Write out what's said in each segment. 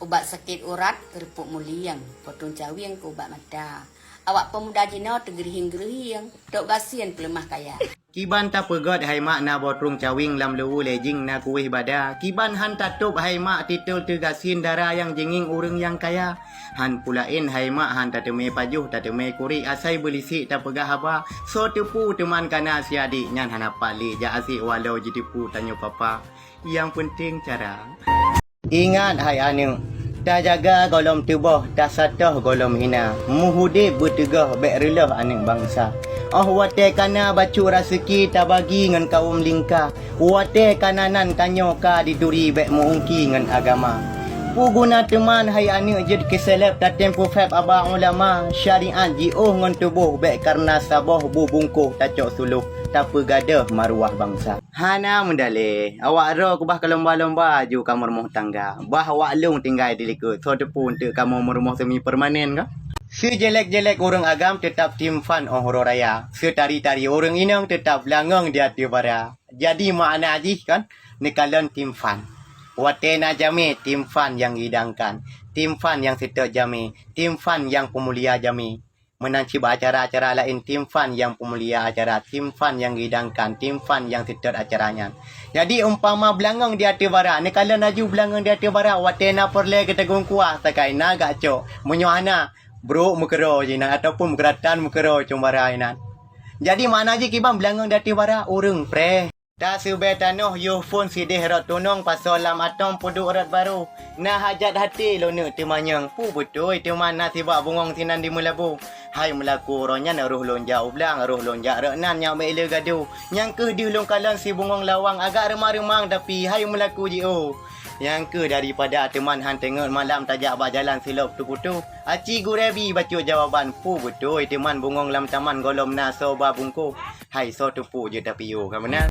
Ubat sakit urat, kerupuk muliang, potong cawiang ke ubat mata. Awak pemuda Cina tergerihing-gerihing, dok gasian pelemah kaya. Kiban ta pegot hai mak na botrung cawing lam lewu lejing na kuih bada. Kiban han tatup hai mak titul tegasin dara yang jenging urang yang kaya. Han pulain hai mak han tateme pajuh tateme kuri asai belisi ta pegah haba. So tepu teman kana si adik nyan han apali ja asik walau jitipu tanyo papa. Yang penting cara. Ingat hai anu, tak jaga golom tubuh, tak satuh golom hina. Muhudib bertegah baik relah anak bangsa. Wate kana bacu raseki tak bagi ngan kaum lingka. Wate kananan kanyo ka diduri baik muungki ngan agama. Guna teman hai anak jed keselep tak tempo fab abah ulama. Syariat jiuh ngan tubuh baik karena saboh bubungkuh tak cok suluh. Tak pegadah maruah bangsa. Hana mendale, awak ro kubah ke lomba-lomba ju kamu rumah tangga. Bah awak lung tinggal di likut. So depu untuk kamu rumah semi permanen ka? Si jelek-jelek orang agam tetap tim fan horo raya. Si tari-tari orang inang tetap langang di hati bara. Jadi makna aji kan? Nekalan tim fan. Watena jami tim fan yang hidangkan. Tim fan yang setok jami. Tim fan yang pemulia jami. Menanci acara-acara lain tim fan yang pemulia acara, tim fan yang hidangkan, tim fan yang setor acaranya. Jadi umpama belangang di hati bara, ni kalau naju belangang di hati bara, watena perle kita kuah takai naga cok, menyohana bro mukero jina ataupun mukeratan mukero cumbara inan. Jadi mana je kibang belangang di hati bara, urung pre. Tak sebetanoh yo phone sidih rat tunong pasal lam atong pudu urat baru. Nah hajat hati lo ne temanyang pu betul teman nasi bak bungong sinan di melabu. Hai melaku ronya na ruh lonja ublang ruh lonja reknan yang mele gaduh. Yang ke di ulung kalan si bungong lawang agak remang-remang tapi hai melaku jio. Yang ke daripada teman han tengok malam tajak bak jalan silop tu putu. Aci gurebi baca jawaban pu betul teman bungong lam taman golom na so ba bungku. Hai so tu pu je tapi yo kan benar.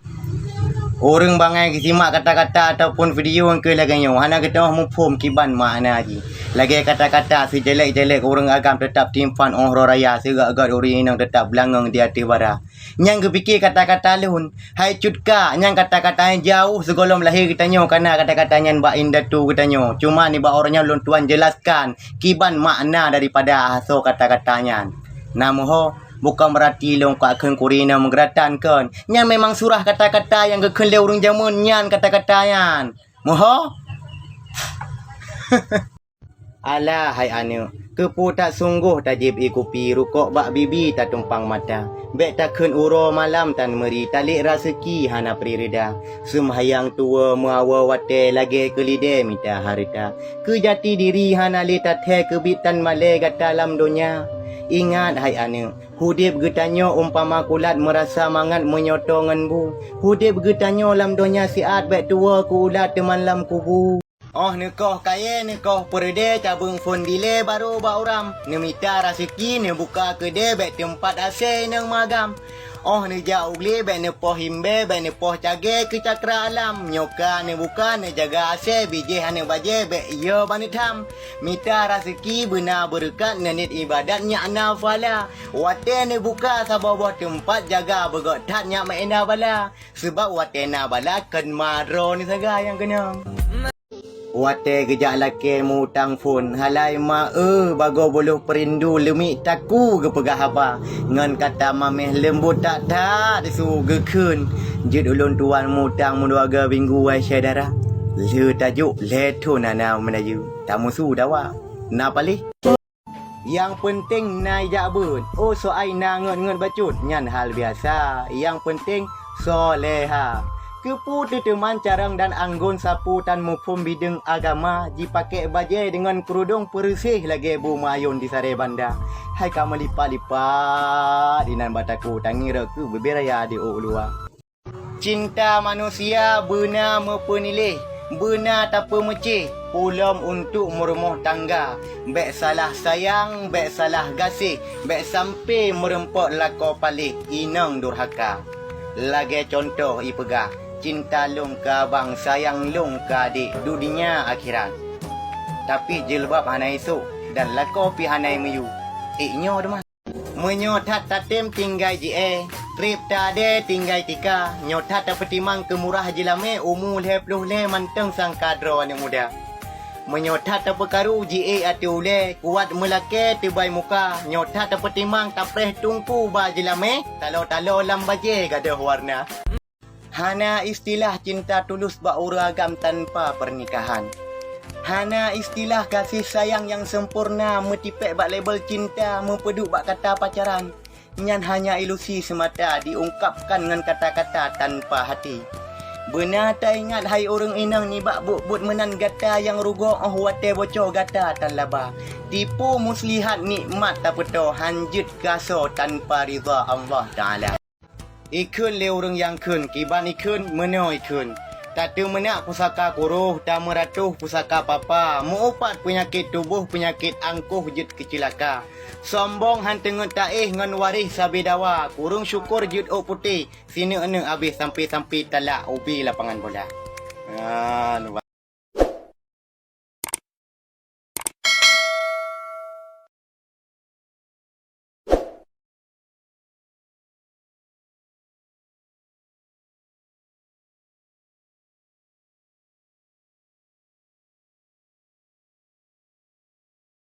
Orang bangai simak kata-kata ataupun video yang ke laganya. Hana kita mau pom kiban makna lagi. Lagi kata-kata si jelek-jelek orang agam tetap tim fan horo raya. Segak-gak orang yang tetap belangang di hati bara. Yang kepikir kata-kata lehun. Hai cutka. Yang kata-kata yang jauh segolom lahir kita nyo. Karena kata-katanya mbak indah tu kita nyo. Cuma ni mbak orangnya belum tuan jelaskan. Kiban makna daripada hasil kata-katanya. Namuh bukan berarti long kau akan kurina menggeratan kan. Yang memang surah kata-kata yang kekenle urung jamun nyan kata-kata yan. Moho? Alah hai anu, kepu tak sungguh tajib ikupi rukuk bak bibi tak tumpang mata. Bek takkan uro malam tan meri talik raseki hana pririda. Semhayang tua muawa wate lagi kelide minta harita. Kejati diri hana litat he kebitan male kat dalam dunia. Ingat hai anu, hudib getanyo umpama kulat merasa mangat menyotongan bu. Hudib getanyo lam donya siat baik tua ku ulat teman lam kubu. Oh nekoh kaya nekoh perde cabung phone dile baru ba uram. Nemita rasiki ne buka kede baik tempat ase nang magam. Oh ne jauh gle baik ne poh himbe baik ne poh cage ke cakra alam. Nyoka ne buka ne jaga ase bije hane baje baik yo banitam. Mita rasiki benar berkat nenit ibadatnya ana fala. Wate ne buka sabah tempat jaga begotatnya maena bala. Sebab wate na bala kan maro ni saga yang kena. Wate gejak laki mutang phone halai ma bago boluh perindu lemik taku ke pegah haba ngan kata mameh lembut tak disu gekun jid ulun tuan mutang menduaga minggu ai syedara le tajuk le tu nana menayu tamu su dawa na palih yang penting nai jabut so ai na ngon bacut nyan hal biasa yang penting soleha. Kepu teman carang dan anggun sapu tan mufum bideng agama dipakai bajai dengan kerudung persih lagi bu mayun di sare banda. Hai kamu lipat-lipat dinan bataku tangi reku beberaya di luar. Cinta manusia benar mempenilih, benar tak pemecih, pulam untuk merumah tangga. Bek salah sayang, bek salah gasih, bek sampai merempok lako palih, inang durhaka. Lagi contoh ipegah. Cinta long ka bang sayang long ka adik dunia akhirat. Tapi jilbab hanai esok dan lako pi hanai meyu. Nyo demah. Menyotat tatem tinggai je trip tade tinggai tika. Nyotat tak petimang kemurah jilame umul hepluh le manteng sang kadro anak muda. Menyotat apa karu GA atu ule, kuat melake tibai muka, nyotat apa timang tapreh tungku ba jelame, talo-talo lam baje gadah warna. Hana istilah cinta tulus ba uragam tanpa pernikahan. Hana istilah kasih sayang yang sempurna metipek bak label cinta mempeduk bak kata pacaran. Nyan hanya ilusi semata diungkapkan dengan kata-kata tanpa hati. Benar tak ingat hai orang inang ni bak but menan gata yang rugo wate bocor gata tan laba. Tipu muslihat nikmat tak peto hanjut kaso tanpa ridha Allah Taala. Ikun le orang yang kun kiban ikun meno ikun. Tatu menak pusaka kuruh tak meratuh pusaka papa. Muupat penyakit tubuh penyakit angkuh jut kecilaka. Sombong hantengun taih ngan waris sabidawa. Kurung syukur jut putih. Sini ene habis sampai talak ubi lapangan bola. Luar